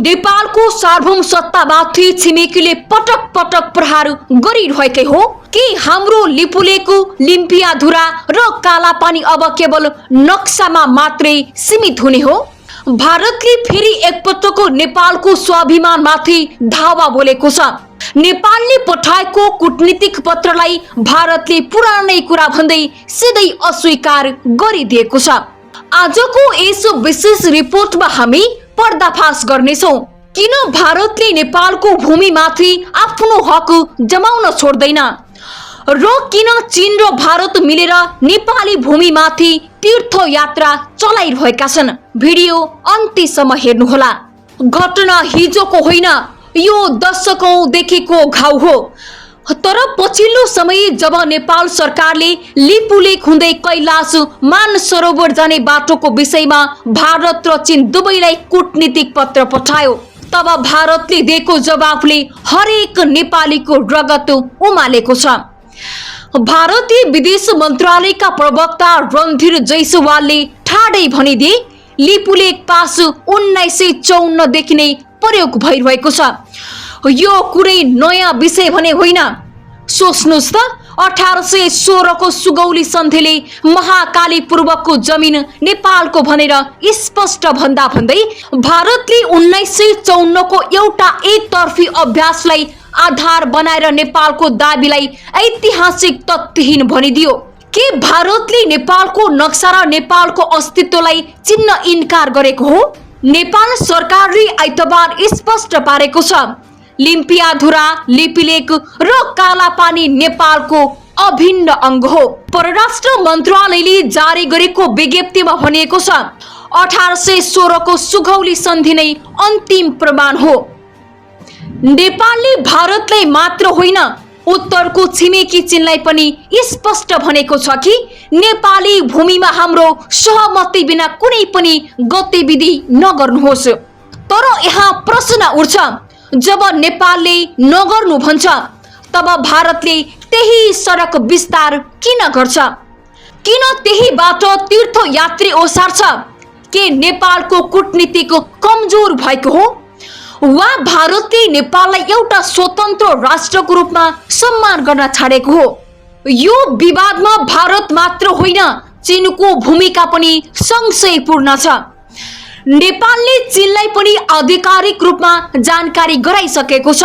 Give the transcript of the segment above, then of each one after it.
नेपालको सार्वभौम सत्तामाथि छिमेकीले पटक पटक प्रहार गरिरहेकै हो कि हाम्रो लिपुलेको लिम्पियाधुरा र कालापानी अब केवल नक्सामा मात्रै सीमित हुने हो? भारतले फेरि एकपटकको नेपालको स्वाभिमानमाथि धावा बोलेको छ। नेपालले पठाएको कूटनीतिक पत्रलाई भारतले पुरानै कुरा भन्दै सिधै अस्वीकार गरिदिएको छ। आजको यस विशेष रिपोर्टमा हामी पर्दाफास गर्नेछौँ किन भारतले नेपालको भूमिमाथि आफ्नो हक जमाउन छोड्दैन र किन चीन र भारत मिलेर नेपाली भूमिमाथि तीर्थयात्रा चलाइरहेका छन्। भिडियो अन्त्यसम्म हेर्नुहोला। घटना हिजोको होइन, यो दशकौंदेखिको घाउ हो। तर पछिल्लो समय जब नेपाल सरकारले लिपुलेक हुँदै कैलाश मानसरोवर जाने बाटोको विषयमा भारत र चीन दुवैलाई कूटनीतिक पत्र पठायो, तब भारतले दिएको जवाफले हरेक नेपालीको रगत उमालेको छ। भारतीय विदेश मन्त्रालयका प्रवक्ता रणधीर जैसवालले ठाडै भनिदिए, लिपुलेक पास 1954 देखि नै प्रयोग भइरहेको छ। यो कुनै नयाँ विषय भने होइन। सोच्नुस् त, 1816 को सुगौली सन्धिले महाकाली पूर्वको जमिन नेपालको भनेर स्पष्ट भन्दा भन्दै भारतले 1954 को एउटा एकतर्फी अभ्यासलाई आधार बनाएर नेपालको दाबीलाई ऐतिहासिक तथ्यहीन भनिदियो। के भारतले नेपालको नक्सा र नेपालको अस्तित्वलाई चिन्न इन्कार गरेको हो? नेपाल सरकारले आइतबार स्पष्ट पारेको छ, लिम्पियाधुरा, लिपुलेक र कालापानी नेपालको अभिन्न अंग हो। परराष्ट्र मन्त्रालयले जारी गरेको विज्ञप्तिमा भनिएको छ, 1816 को सुगौली सन्धि नै अन्तिम प्रमाण हो। नेपालले भारतलाई मात्र होइन, उत्तरको छिमेकी चीनलाई पनि स्पष्ट भनेको छ कि नेपाली भूमिमा हाम्रो सहमति बिना कुनै पनि गतिविधि नगर्नुहोस्। तर यहाँ प्रश्न उठ्छ, जब नेपालले नगर्नु भन्छ तब भारतले त्यही सडक विस्तार किन गर्छ? किन त्यही बाटो तीर्थयात्री ओसार्छ? के नेपालको कूटनीतिक कमजोर भएको हो वा भारतले नेपाललाई एउटा स्वतन्त्र राष्ट्रको रूपमा सम्मान गर्न छाडेको हो? यो विवादमा भारत मात्र होइन, चीनको भूमिका पनि सँगसँगै पूर्ण छ। नेपालले चीनलाई पनि आधिकारिक रूपमा जानकारी गराइसकेको छ।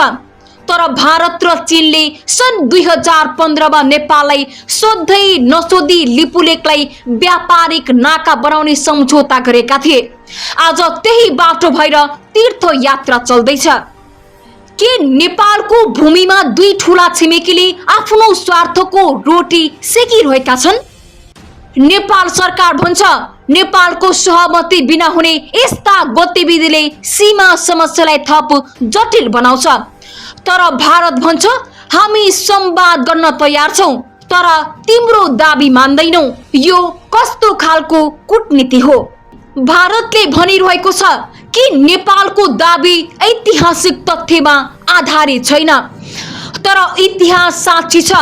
तर भारत र चीनले सन् 2015 मा नेपाललाई सोध्दै नसोधी लिपुलेकलाई व्यापारिक नाका बनाउने सम्झौता गरेका थिए। आज त्यही बाटो भएर तीर्थयात्रा चल्दैछ। के नेपालको भूमिमा दुई ठूला छिमेकीले आफ्नो स्वार्थको रोटी सेकिरहेका छन्? नेपाल सरकार भन्छ, नेपालको सहमति बिना हुने यस्ता गतिविधिले सीमा समस्यालाई थप जटिल बनाउँछ। तर भारत भन्छ, हामी संवाद गर्न तयार छौं, तर तिम्रो दाबी मान्दैनौं। यो कस्तो खालको कूटनीति हो? भारतले भनिरहेको छ कि नेपालको दाबी ऐतिहासिक तथ्यमा आधारित छैन, तर इतिहास साक्षी छ।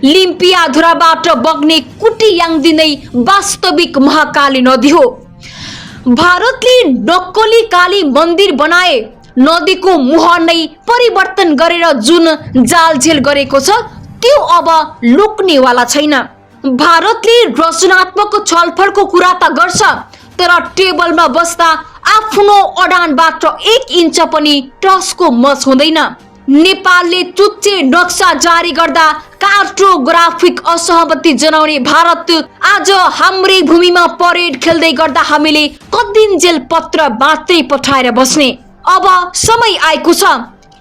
लिम्पियाधुराबाट बग्ने कुटियाङ्दी नै वास्तविक महाकाली नदी हो। भारतले नक्कली काली मन्दिर बनाए, नदीको मुहार नै परिवर्तन गरेर जुन जालझेल गरेको छ त्यो अब लुक्नेवाला छैन। भारतले रचनात्मक छलफलको कुरा त गर्छ, तर टेबलमा बस्दा आफ्नो अडानबाट 1 इन्च पनि टसको मच हुँदैन। नेपालले चुच्चे नक्सा जारी गर्दा कार्टोग्राफिक असहमति जनाउने भारत आज हाम्रै भूमिमा परेड खेल्दै गर्दा हामीले कदिन्जेल पत्र मात्रै पठाएर बस्ने। अब समय आएको छ,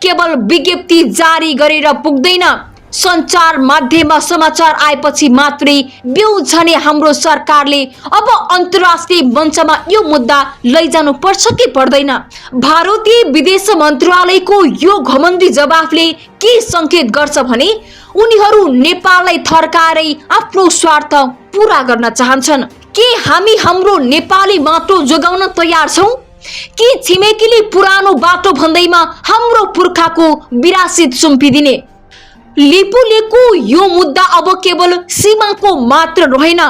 केवल विज्ञप्ति जारी गरेर पुग्दैन। सञ्चार माध्यममा समाचार आएपछि मात्रै बेउझने हाम्रो सरकारले अब अन्तर्राष्ट्रिय मञ्चमा यो मुद्दा लैजानु पर्छ कि पर्दैन? भारतीय विदेश मन्त्रालयको यो घमण्डी जवाफले के संकेत गर्छ भने उनीहरू नेपाललाई थर्काएरै आफ्नो स्वार्थ पूरा गर्न चाहन्छन्। के हामी हाम्रो नेपाली माटो जोगाउन तयार छौं कि छिमेकीले पुरानो बाटो भन्दैमा हाम्रो पुर्खाको विरासत सुम्पिदिने? लिपुलेकको यो मुद्दा अब केवल सीमाको मात्र रहेन,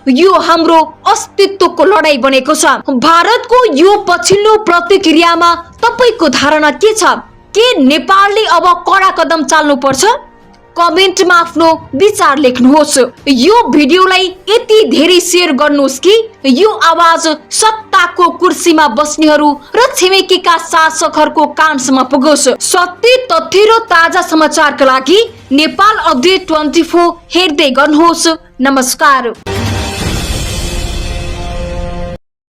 यो हाम्रो अस्तित्वको लडाई बनेको छ। भारतको यो पछिल्लो प्रतिक्रियामा तपाईको धारणा के छ? के नेपालले अब कडा कदम चाल्नु पर्छ? कमेन्टमा आफ्नो विचार लेख्नुहोस्। यो भिडियोलाई यति धेरै शेयर गर्नुहोस् कि यो आवाज सत्ताको कुर्सीमा बस्नेहरू र छिमेकीका शासकहरूको कानसम्म पुगोस्। सत्य तथ्य र ताजा समाचारका लागि नेपाल अपडेट 24 हेर्दै गर्नुहोस्। नमस्कार।